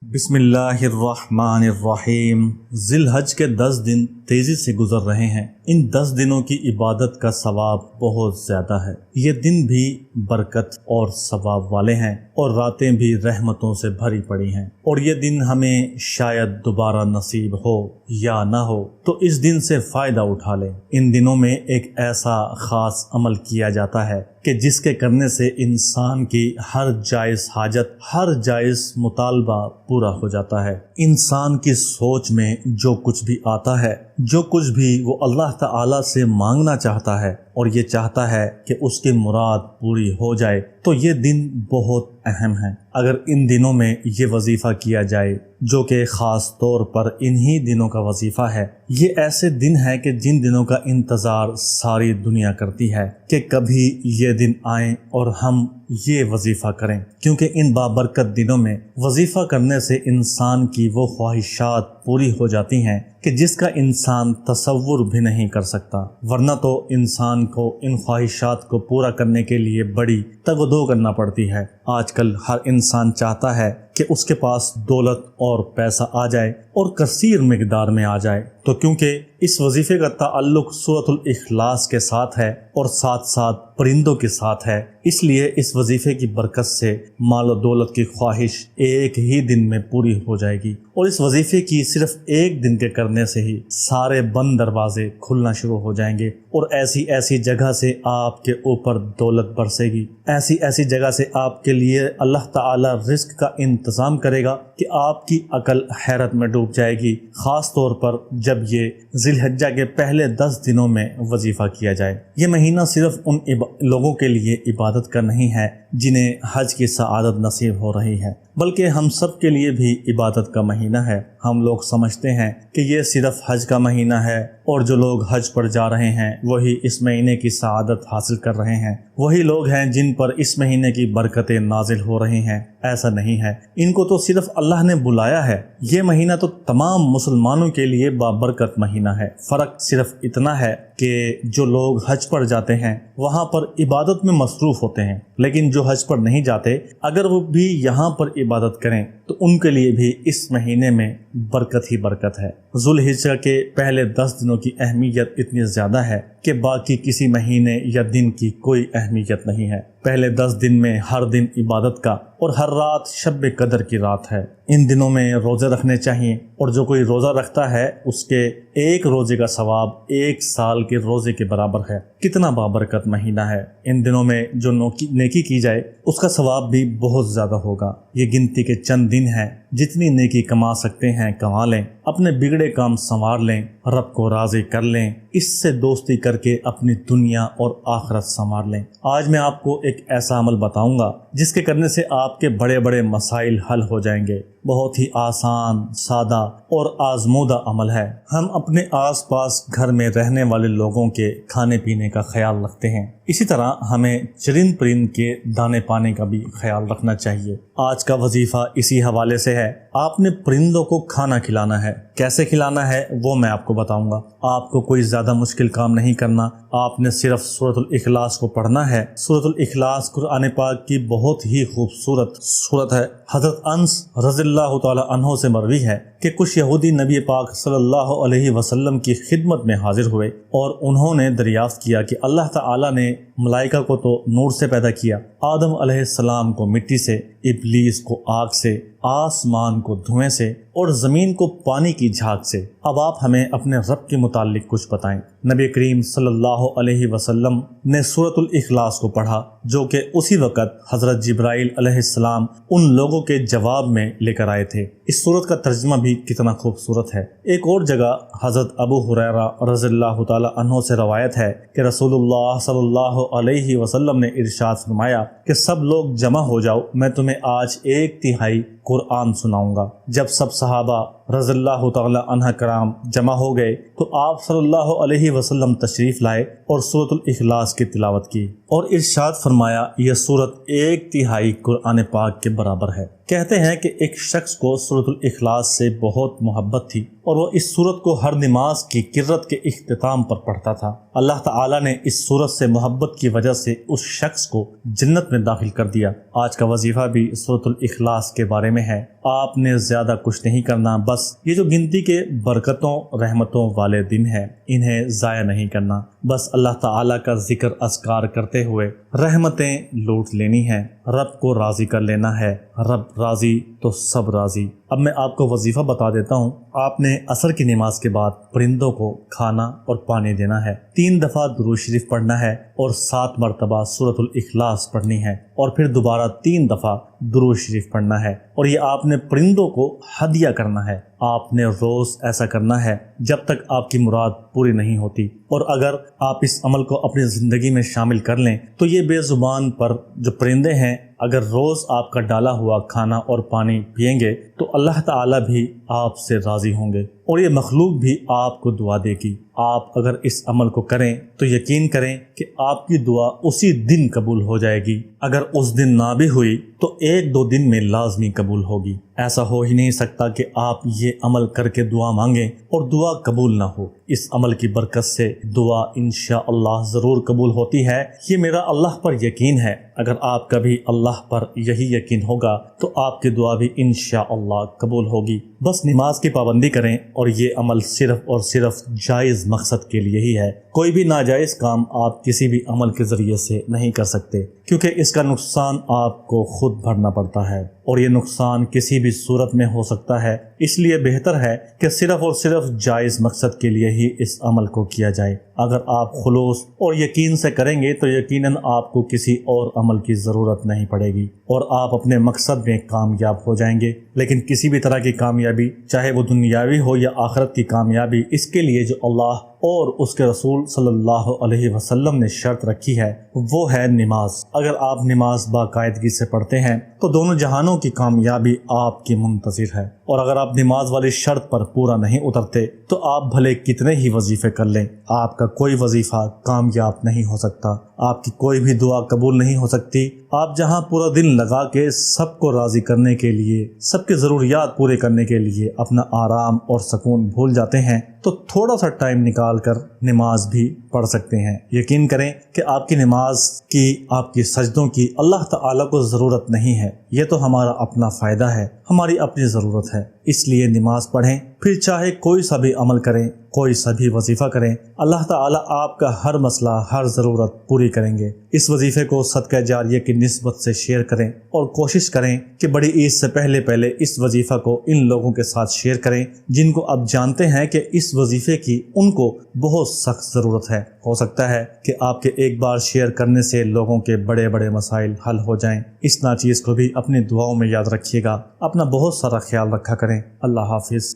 بسم اللہ الرحمن الرحیم۔ ذی الحج کے 10 دن تیزی سے گزر رہے ہیں۔ ان 10 دنوں کی عبادت کا ثواب بہت زیادہ ہے۔ یہ دن بھی برکت اور ثواب والے ہیں اور راتیں بھی رحمتوں سے بھری پڑی ہیں، اور یہ دن ہمیں شاید دوبارہ نصیب ہو یا نہ ہو، تو اس دن سے فائدہ اٹھا لیں۔ ان دنوں میں ایک ایسا خاص عمل کیا جاتا ہے کہ جس کے کرنے سے انسان کی ہر جائز حاجت، ہر جائز مطالبہ پورا ہو جاتا ہے۔ انسان کی سوچ میں جو کچھ بھی آتا ہے، جو کچھ بھی وہ اللہ تعالیٰ سے مانگنا چاہتا ہے اور یہ چاہتا ہے کہ اس کی مراد پوری ہو جائے، تو یہ دن بہت اہم ہے۔ اگر ان دنوں میں یہ وظیفہ کیا جائے، جو کہ خاص طور پر انہی دنوں کا وظیفہ ہے، یہ ایسے دن ہے کہ جن دنوں کا انتظار ساری دنیا کرتی ہے کہ کبھی یہ دن آئیں اور ہم یہ وظیفہ کریں، کیونکہ ان بابرکت دنوں میں وظیفہ کرنے سے انسان کی وہ خواہشات پوری ہو جاتی ہیں کہ جس کا انسان تصور بھی نہیں کر سکتا، ورنہ تو انسان کو ان خواہشات کو پورا کرنے کے لیے بڑی تگ و دو کرنا پڑتی ہے۔ آج کل ہر انسان چاہتا ہے کہ اس کے پاس دولت اور پیسہ آ جائے اور کثیر مقدار میں آ جائے، تو کیونکہ اس وظیفے کا تعلق سورۃ الاخلاص کے ساتھ ہے اور ساتھ ساتھ پرندوں کے ساتھ ہے، اس لیے اس وظیفے کی برکت سے مال و دولت کی خواہش ایک ہی دن میں پوری ہو جائے گی، اور اس وظیفے کی صرف ایک دن کے کرنے سے ہی سارے بند دروازے کھلنا شروع ہو جائیں گے، اور ایسی ایسی جگہ سے آپ کے اوپر دولت برسے گی، ایسی ایسی جگہ سے آپ کے لیے اللہ تعالی رزق کا انتظام کرے گا کہ آپ کی عقل حیرت میں ڈوب جائے گی، خاص طور پر جب یہ ذی الحجہ کے پہلے 10 دنوں میں وظیفہ کیا جائے۔ یہ مہینہ صرف ان لوگوں کے لیے عبادت کا نہیں ہے جنہیں حج کی سعادت نصیب ہو رہی ہے، بلکہ ہم سب کے لیے بھی عبادت کا مہینہ ہے۔ ہم لوگ سمجھتے ہیں کہ یہ صرف حج کا مہینہ ہے، اور جو لوگ حج پر جا رہے ہیں وہی اس مہینے کی سعادت حاصل کر رہے ہیں، وہی لوگ ہیں جن پر اس مہینے کی برکتیں نازل ہو رہی ہیں۔ ایسا نہیں ہے، ان کو تو صرف اللہ نے بلایا ہے۔ یہ مہینہ تو تمام مسلمانوں کے لیے بابرکت مہینہ ہے۔ فرق صرف اتنا ہے کہ جو لوگ حج پر جاتے ہیں وہاں پر عبادت میں مصروف ہوتے ہیں، لیکن جو حج پر نہیں جاتے اگر وہ بھی یہاں پر عبادت کریں تو ان کے لیے بھی اس مہینے میں برکت ہی برکت ہے۔ ذو الحجہ کے پہلے 10 دنوں کی اہمیت اتنی زیادہ ہے کہ باقی کسی مہینے یا دن کی کوئی اہمیت نہیں ہے۔ پہلے 10 دن میں ہر دن عبادت کا اور ہر رات شب قدر کی رات ہے۔ ان دنوں میں روزے رکھنے چاہیے، اور جو کوئی روزہ رکھتا ہے اس کے ایک روزے کا ثواب 1 سال کے روزے کے برابر ہے۔ کتنا بابرکت مہینہ ہے۔ ان دنوں میں جو نیکی کی جائے اس کا ثواب بھی بہت زیادہ ہوگا۔ یہ گنتی کے چند دن ہیں، جتنی نیکی کما سکتے ہیں کما لیں، اپنے بگڑے کام سنوار لیں، رب کو راضی کر لیں، اس سے دوستی کر کے اپنی دنیا اور آخرت سنوار لیں۔ آج میں آپ کو ایک ایسا عمل بتاؤں گا جس کے کرنے سے آپ کے بڑے بڑے مسائل حل ہو جائیں گے۔ بہت ہی آسان، سادہ اور آزمودہ عمل ہے۔ ہم اپنے آس پاس گھر میں رہنے والے لوگوں کے کھانے پینے کا خیال رکھتے ہیں، اسی طرح ہمیں چرند پرند کے دانے پانے کا بھی خیال رکھنا چاہیے۔ آج کا وظیفہ اسی حوالے سے ہے۔ آپ نے پرندوں کو کھانا کھلانا ہے۔ کیسے کھلانا ہے وہ میں آپ کو بتاؤں گا۔ آپ کو کوئی زیادہ مشکل کام نہیں کرنا، آپ نے صرف سورۃ الاخلاص کو پڑھنا ہے۔ سورۃ الاخلاص قرآن پاک کی بہت ہی خوبصورت سورت ہے۔ حضرت انس رضی اللہ تعالی عنہ سے مروی ہے کہ کچھ یہودی نبی پاک صلی اللہ علیہ وسلم کی خدمت میں حاضر ہوئے اور انہوں نے دریافت کیا کہ اللہ تعالی نے ملائکہ کو تو نور سے پیدا کیا، آدم علیہ السلام کو مٹی سے، ابلیس کو آگ سے، آسمان کو دھوئیں سے اور زمین کو پانی کی جھاگ سے۔ اب آپ ہمیں اپنے رب کے متعلق کچھ بتائیں۔ نبی کریم صلی اللہ علیہ وسلم نے سورۃ الاخلاص کو پڑھا، جو کہ اسی وقت حضرت جبرائیل علیہ السلام ان لوگوں کے جواب میں لے کر آئے تھے۔ اس سورت کا ترجمہ بھی کتنا خوبصورت ہے۔ ایک اور جگہ حضرت ابو ہریرہ رضی اللہ تعالی عنہ سے روایت ہے کہ رسول اللہ صلی اللہ علیہ وسلم نے ارشاد فرمایا کہ سب لوگ جمع ہو جاؤ، میں تمہیں آج 1/3 قرآن سناؤں گا۔ جب سب صحابہ رضی اللہ تعالی عنہ کرام جمع ہو گئے تو آپ صلی اللہ علیہ وسلم تشریف لائے اور سورۃ الاخلاص کی تلاوت کی اور ارشاد فرمایا یہ سورت 1/3 قرآن پاک کے برابر ہے۔ کہتے ہیں کہ ایک شخص کو سورۃ الاخلاص سے بہت محبت تھی اور وہ اس سورت کو ہر نماز کی کرت کے اختتام پر پڑھتا تھا۔ اللہ تعالی نے اس سورت سے محبت کی وجہ سے اس شخص کو جنت میں داخل کر دیا۔ آج کا وظیفہ بھی سورۃ الاخلاص کے بارے میں ہے۔ آپ نے زیادہ کچھ نہیں کرنا، بس یہ جو گنتی کے برکتوں رحمتوں والے دن ہیں انہیں ضائع نہیں کرنا، بس اللہ تعالی کا ذکر اذکار کرتے ہوئے رحمتیں لوٹ لینی ہیں، رب کو راضی کر لینا ہے۔ رب راضی تو سب راضی۔ اب میں آپ کو وظیفہ بتا دیتا ہوں۔ آپ نے عصر کی نماز کے بعد پرندوں کو کھانا اور پانی دینا ہے، 3 دفعہ درود شریف پڑھنا ہے اور 7 مرتبہ سورۃ الاخلاص پڑھنی ہے اور پھر دوبارہ 3 دفعہ درود شریف پڑھنا ہے، اور یہ آپ نے پرندوں کو ہدیہ کرنا ہے۔ آپ نے روز ایسا کرنا ہے جب تک آپ کی مراد پوری نہیں ہوتی، اور اگر آپ اس عمل کو اپنی زندگی میں شامل کر لیں تو یہ بے زبان پر جو پرندے ہیں اگر روز آپ کا ڈالا ہوا کھانا اور پانی پئیں گے تو اللہ تعالی بھی آپ سے راضی ہوں گے اور یہ مخلوق بھی آپ کو دعا دے گی۔ آپ اگر اس عمل کو کریں تو یقین کریں کہ آپ کی دعا اسی دن قبول ہو جائے گی، اگر اس دن نہ بھی ہوئی تو 1-2 دن میں لازمی قبول ہوگی۔ ایسا ہو ہی نہیں سکتا کہ آپ یہ عمل کر کے دعا مانگیں اور دعا قبول نہ ہو۔ اس عمل کی برکت سے دعا انشاءاللہ ضرور قبول ہوتی ہے، یہ میرا اللہ پر یقین ہے۔ اگر آپ کا بھی اللہ پر یہی یقین ہوگا تو آپ کی دعا بھی انشاءاللہ قبول ہوگی۔ بس نماز کی پابندی کریں، اور یہ عمل صرف اور صرف جائز مقصد کے لیے ہی ہے۔ کوئی بھی ناجائز کام آپ کسی بھی عمل کے ذریعے سے نہیں کر سکتے، کیونکہ اس کا نقصان آپ کو خود بھرنا پڑتا ہے، اور یہ نقصان کسی بھی صورت میں ہو سکتا ہے۔ اس لیے بہتر ہے کہ صرف اور صرف جائز مقصد کے لیے ہی اس عمل کو کیا جائے۔ اگر آپ خلوص اور یقین سے کریں گے تو یقیناً آپ کو کسی اور عمل کی ضرورت نہیں پڑے گی اور آپ اپنے مقصد میں کامیاب ہو جائیں گے۔ لیکن کسی بھی طرح کی کامیابی، چاہے وہ دنیاوی ہو یا آخرت کی کامیابی، اس کے لیے جو اللہ اور اس کے رسول صلی اللہ علیہ وسلم نے شرط رکھی ہے وہ ہے نماز۔ اگر آپ نماز باقاعدگی سے پڑھتے ہیں تو دونوں جہانوں کی کامیابی آپ کی منتظر ہے، اور اگر آپ نماز والی شرط پر پورا نہیں اترتے تو آپ بھلے کتنے ہی وظیفے کر لیں، آپ کا کوئی وظیفہ کامیاب نہیں ہو سکتا، آپ کی کوئی بھی دعا قبول نہیں ہو سکتی۔ آپ جہاں پورا دن لگا کے سب کو راضی کرنے کے لیے، سب کے ضروریات پورے کرنے کے لیے اپنا آرام اور سکون بھول جاتے ہیں تو تھوڑا سا ٹائم نکال کر نماز بھی پڑھ سکتے ہیں۔ یقین کریں کہ آپ کی نماز کی، آپ کی سجدوں کی اللہ تعالیٰ کو ضرورت نہیں ہے، یہ تو ہمارا اپنا فائدہ ہے، ہماری اپنی ضرورت ہے۔ اس لیے نماز پڑھیں، پھر چاہے کوئی سا بھی عمل کریں، کوئی سا بھی وظیفہ کریں، اللہ تعالیٰ آپ کا ہر مسئلہ، ہر ضرورت پوری کریں گے۔ اس وظیفے کو صدقہ جاریہ کی نسبت سے شیئر کریں اور کوشش کریں کہ بڑی عید سے پہلے اس وظیفہ کو ان لوگوں کے ساتھ شیئر کریں جن کو اب جانتے ہیں کہ اس وظیفے کی ان کو بہت سخت ضرورت ہے۔ ہو سکتا ہے کہ آپ کے ایک بار شیئر کرنے سے لوگوں کے بڑے بڑے مسائل حل ہو جائیں۔ اس ناچیز کو بھی اپنی دعاؤں میں یاد رکھیے گا۔ اپنا بہت سارا خیال رکھا کریں۔ اللہ حافظ۔